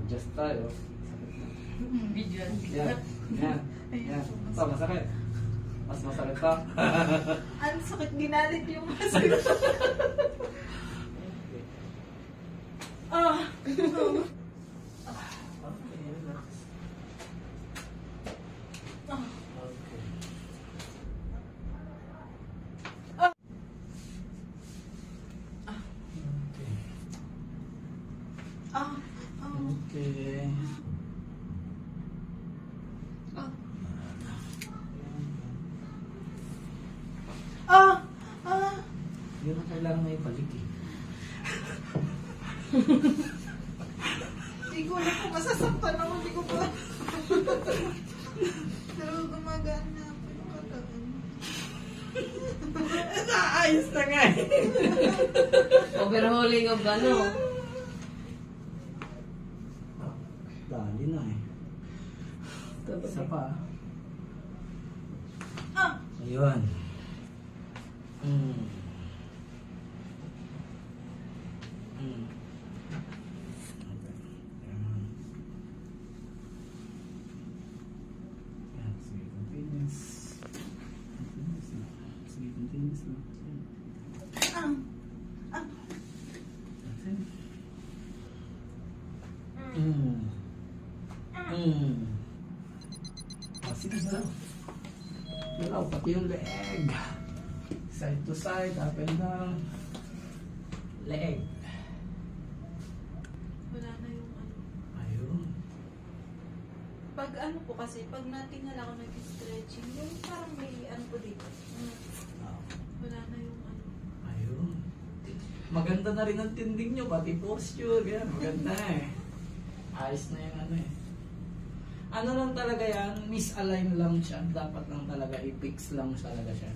Adjust tayo. Sakit na. Video. Yan. Yan. Yan. Ito, masakit. Mas masakit pa. Ang sakit, ginalit yung masakit. Okay, relax. Okay. Okay. Hindi na kailangan may balik eh. Hindi ko alam kung masasaktan ako, hindi ko pa. Pero gumagaan na ako yung katawan. Naayos na nga eh. Overhauling of ano? Dali na eh. Isa pa. Ayun. Sige, continuous. Sige, continuous na. Sige na. Galaw, pati yung leg. Side to side, up and down. Leg. Wala na yung ano. Ayun. Pag ano po kasi, pag natingala ako nag-stretching, yung parang may ano po dito. Wala na yung ano. Ayun. Maganda na rin ang tinding nyo, pati posture. Yan, maganda eh. Ayos na yung ano eh. Ano lang talaga yan, misalign lang siya. Dapat lang talaga i-fix lang talaga siya.